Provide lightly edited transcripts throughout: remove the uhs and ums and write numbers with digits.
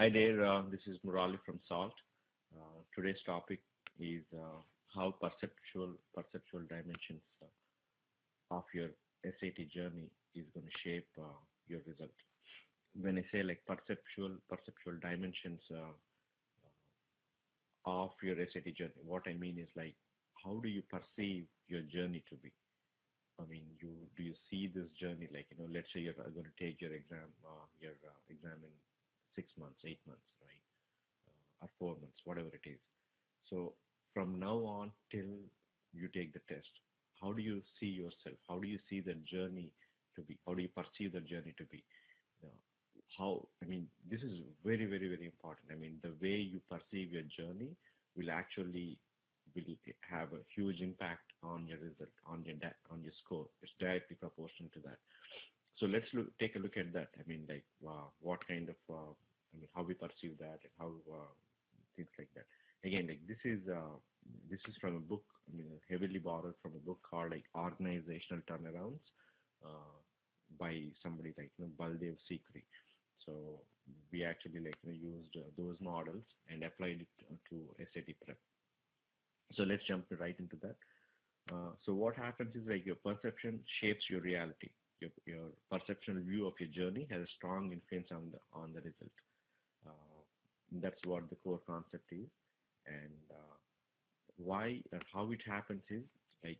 Hi there, this is Murali from SALT. Today's topic is how perceptual dimensions of your SAT journey is going to shape your result. When I say like perceptual dimensions of your SAT journey, what I mean is like how do you perceive your journey to be? I mean, do you see this journey like let's say you're going to take your exam in 6 months, 8 months, right? Or 4 months, whatever it is. So from now on till you take the test, how do you see yourself? How do you see the journey to be? How do you perceive the journey to be? This is very, very, very important. I mean, the way you perceive your journey will actually will have a huge impact on your result, on your score. It's directly proportional to that. So let's take a look at that. I mean, like what kind of how we perceive that and how things like that. Again, like this is from a book. I mean, heavily borrowed from a book called like Organizational Turnarounds by somebody like Baldev Seekri. So we actually used those models and applied it to SAT prep. So let's jump right into that. So what happens is like your perception shapes your reality. Your perceptual view of your journey has a strong influence on the result. That's what the core concept is, and why and how it happens is like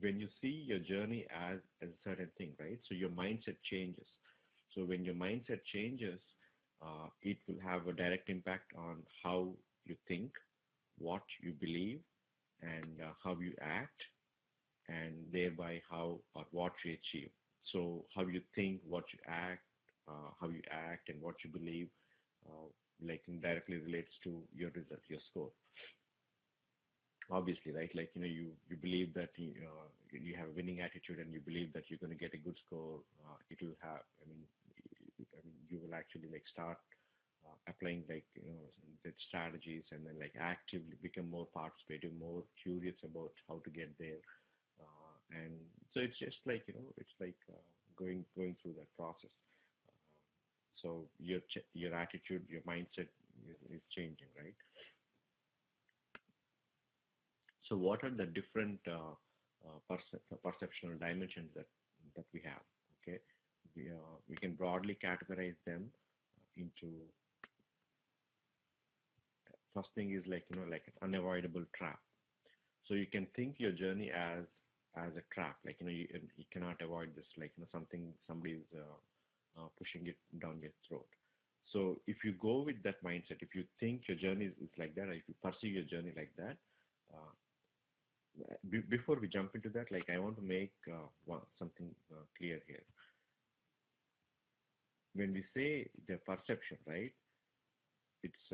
when you see your journey as a certain thing, right? So your mindset changes. So when your mindset changes, it will have a direct impact on how you think, what you believe, and how you act, and thereby how or what you achieve. So how you think, what you act, how you act, and what you believe, directly relates to your result, your score. Obviously, right? Like you believe that you have a winning attitude, and you believe that you're going to get a good score. It will have. You will actually start applying the strategies, and then actively become more participative, more curious about how to get there. And so it's just going through that process. So your attitude, your mindset is changing, right? So what are the different perceptual dimensions that we have? Okay, we can broadly categorize them into. First thing is like an unavoidable trap. So you can think your journey as a trap, you cannot avoid this, somebody is pushing it down your throat. So if you go with that mindset, if you think your journey is like that, or if you perceive your journey like that, before we jump into that, I want to make something clear here. When we say the perception, right, it's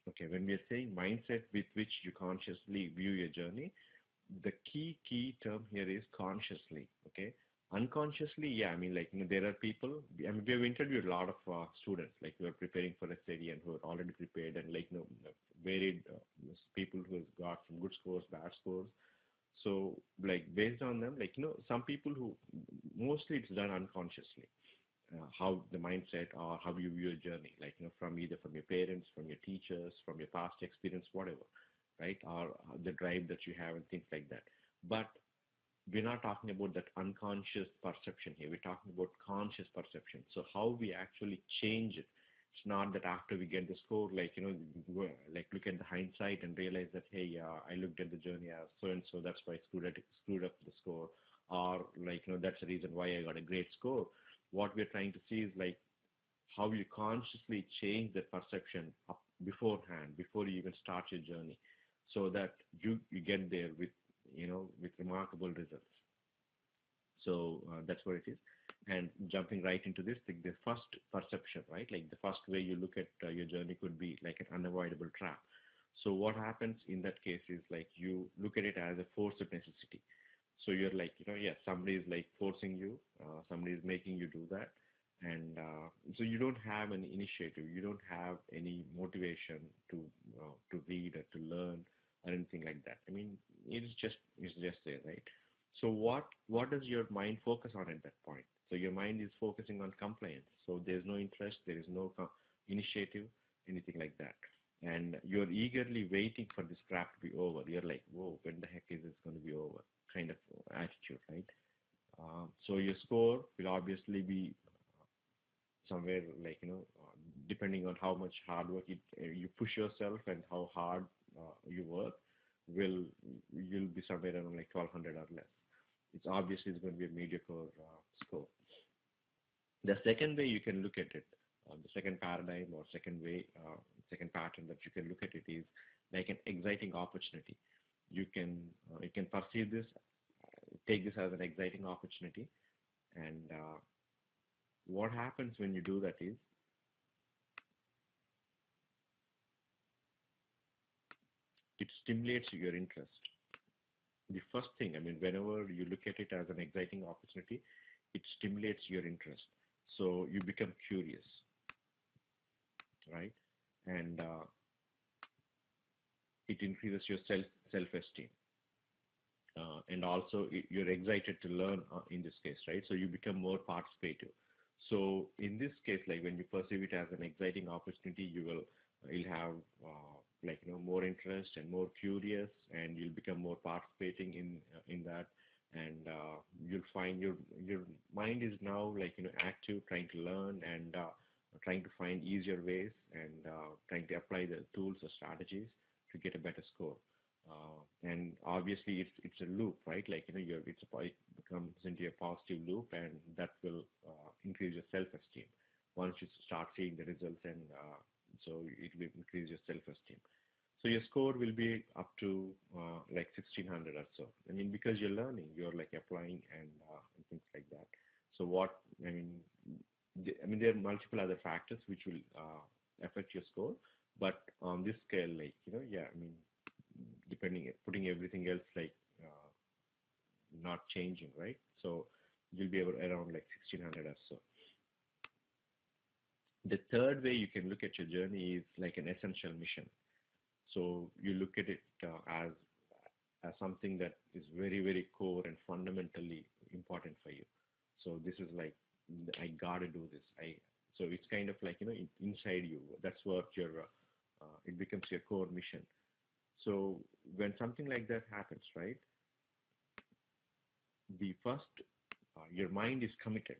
okay, when we are saying mindset with which you consciously view your journey, the key term here is consciously. Okay, unconsciously, yeah, there are people. We have interviewed a lot of students, who are preparing for a study and who are already prepared, and varied people who have got some good scores, bad scores. So based on them, some people who mostly it's done unconsciously. How the mindset or how you view your journey, from either from your parents, from your teachers, from your past experience, whatever, right? Or the drive that you have and things like that. But we're not talking about that unconscious perception here. We're talking about conscious perception. So how we actually change it. It's not that after we get the score, look at the hindsight and realize that, hey, I looked at the journey as so-and-so, that's why I screwed up the score. Or that's the reason why I got a great score. What we're trying to see is how you consciously change that perception up beforehand, before you even start your journey, so that you get there with remarkable results. So that's what it is. And jumping right into this, the first perception, right? The first way you look at your journey could be like an unavoidable trap. So what happens in that case is you look at it as a force of necessity. So you're somebody is forcing you, somebody is making you do that. And so you don't have an initiative, you don't have any motivation to read or to learn or anything like that. It's just there, right? So what does your mind focus on at that point? So your mind is focusing on compliance. So there's no interest, there is no initiative, anything like that. And you're eagerly waiting for this crap to be over. You're like, whoa, when the heck is this going to be over? Kind of attitude, right? So your score will obviously be somewhere like, depending on how much hard work you push yourself and how hard you work, will you'll be somewhere around like 1200 or less. It's going to be a mediocre score. The second way you can look at it, the second paradigm or second way, second pattern that you can look at it is like an exciting opportunity. You can perceive this, take this as an exciting opportunity, and what happens when you do that is it stimulates your interest. The first thing, I mean, whenever you look at it as an exciting opportunity, it stimulates your interest. So you become curious, right? And it increases your self-esteem. And also you're excited to learn in this case, right? So you become more participative. So in this case, like when you perceive it as an exciting opportunity, you'll have more interest and more curious, and you'll become more participating in that, and you'll find your mind is now active, trying to learn and trying to find easier ways and trying to apply the tools or strategies to get a better score. And obviously it's a loop, right? It becomes into a positive loop, and that will increase your self-esteem once you start seeing the results, and so it will increase your self-esteem. So your score will be up to like 1600 or so. I mean, because you're learning, you're like applying and things like that. So there are multiple other factors which will affect your score, but on this scale, putting everything else not changing, right? So you'll be around like 1600 or so. The third way you can look at your journey is like an essential mission. So you look at it as something that is very, very core and fundamentally important for you. So this is like, I gotta do this. So it's kind of like, inside you. That's what it becomes your core mission. So when something like that happens, right, the first, your mind is committed.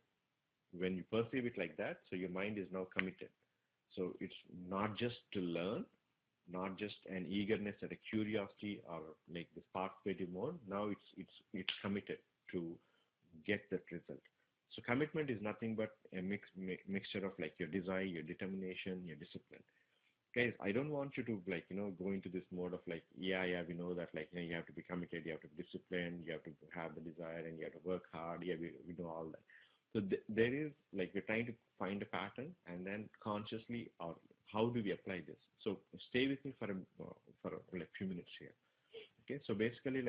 When you perceive it like that, so your mind is now committed. So it's not just to learn, not just an eagerness or a curiosity or like this participative mode. Now it's committed to get that result. So commitment is nothing but a mixture of like your desire, your determination, your discipline. Guys, I don't want you to go into this mode of like, yeah, we know that you have to be committed, you have to be disciplined, you have to have the desire, and you have to work hard. Yeah, we know all that. So there is we're trying to find a pattern, and then consciously, or how do we apply this? So stay with me for a few minutes here. Okay, so basically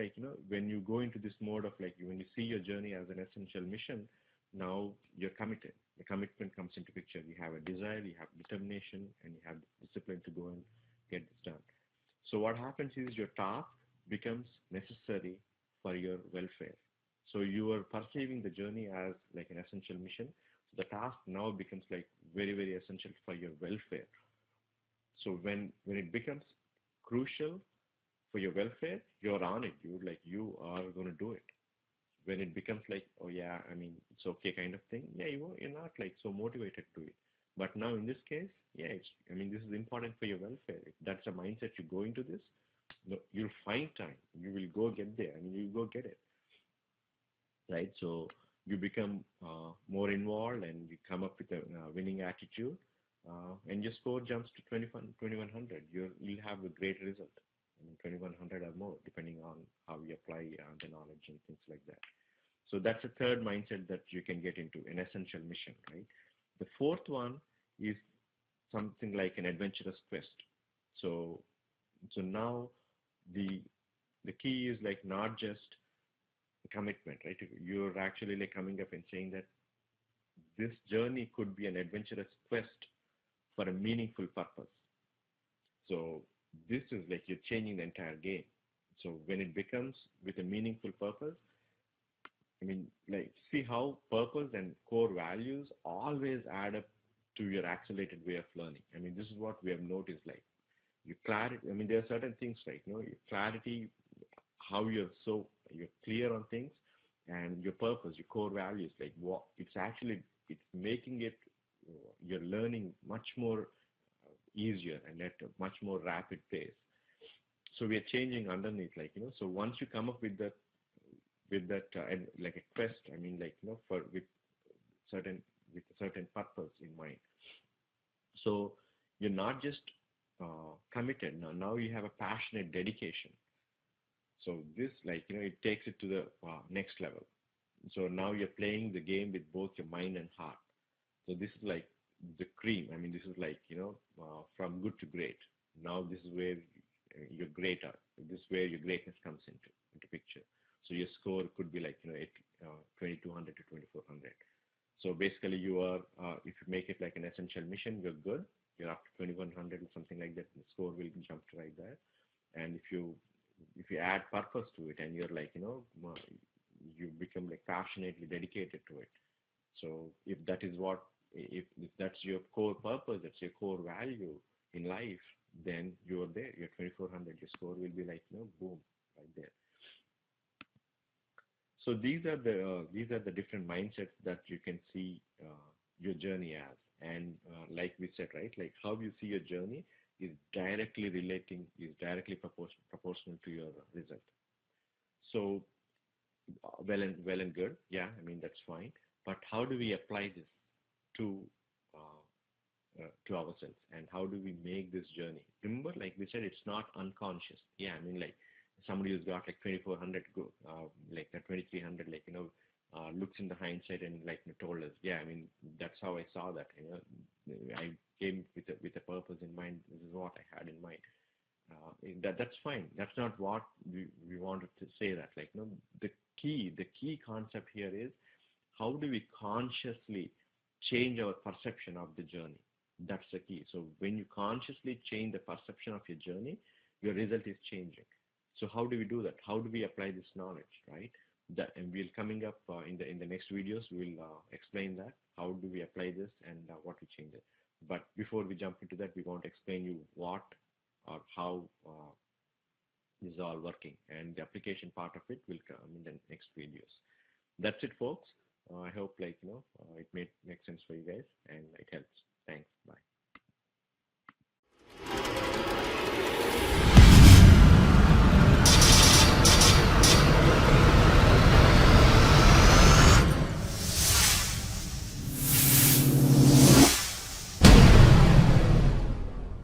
when you go into this mode of when you see your journey as an essential mission, now you're committed. The commitment comes into picture. You have a desire, you have determination, and you have discipline to go and get this done. So what happens is your task becomes necessary for your welfare. So you are perceiving the journey as like an essential mission. So the task now becomes like very, very essential for your welfare. So when it becomes crucial for your welfare, you're on it. You are going to do it. When it becomes like, oh yeah, I mean, it's okay kind of thing, yeah, you're not like so motivated to it. But now in this case, yeah, this is important for your welfare. If that's a mindset you go into this, you'll find time. You will go get there. You'll go get it. Right? So you become more involved, and you come up with a winning attitude, and your score jumps to 2100. You'll have a great result. 2100 or more, depending on how you apply the knowledge and things like that. So that's a third mindset that you can get into, an essential mission, right? The fourth one is something like an adventurous quest. So now the key is like not just commitment, right? You're actually like coming up and saying that this journey could be an adventurous quest for a meaningful purpose. So this is like you're changing the entire game. So when it becomes with a meaningful purpose, I mean, like, see how purpose and core values always add up to your accelerated way of learning. I mean, this is what we have noticed. Like, your clarity. I mean, there are certain things, right? Your clarity, how you're clear on things, and your purpose, your core values. Like, what it's making it your learning much more easier and at a much more rapid pace. So we are changing underneath, like, so once you come up with that and like a quest, I mean, like, for certain with a certain purpose in mind. So you're not just committed now you have a passionate dedication. So this, like, it takes it to the next level. So now you're playing the game with both your mind and heart. So this is like the cream. I mean, this is like, from good to great. Now this is where your greater, this is where your greatness comes into picture. So your score could be like, 2200 to 2400. So basically you are, if you make it like an essential mission, you're good. You're up to 2100 or something like that. The score will jump to right there. And if you add purpose to it and you're like, you become like passionately dedicated to it. So if that is what, if that's your core purpose, that's your core value in life, then you're there. Your 2400, your score will be like, boom, right there. So these are the different mindsets that you can see your journey as, and like we said, right, like how you see your journey is directly proportional to your result. So well and good, yeah, I mean that's fine. But how do we apply this to to ourselves, and how do we make this journey? Remember, like we said, it's not unconscious. Yeah, I mean, like somebody who's got like 2400 go, like 2300, like looks in the hindsight and like told us, yeah, I mean that's how I saw that. I came with a purpose in mind. This is what I had in mind. That's fine. That's not what we wanted to say. That, like, the key concept here is how do we consciously change our perception of the journey. That's the key. So when you consciously change the perception of your journey, your result is changing. So how do we do that? How do we apply this knowledge, right? That, and we'll coming up in the next videos. We'll explain that. How do we apply this and what we change it. But before we jump into that, we want to explain you what or how this is all working, and the application part of it will come in the next videos. That's it, folks. I hope, like, it make sense for you guys and it helps. Thanks. Bye.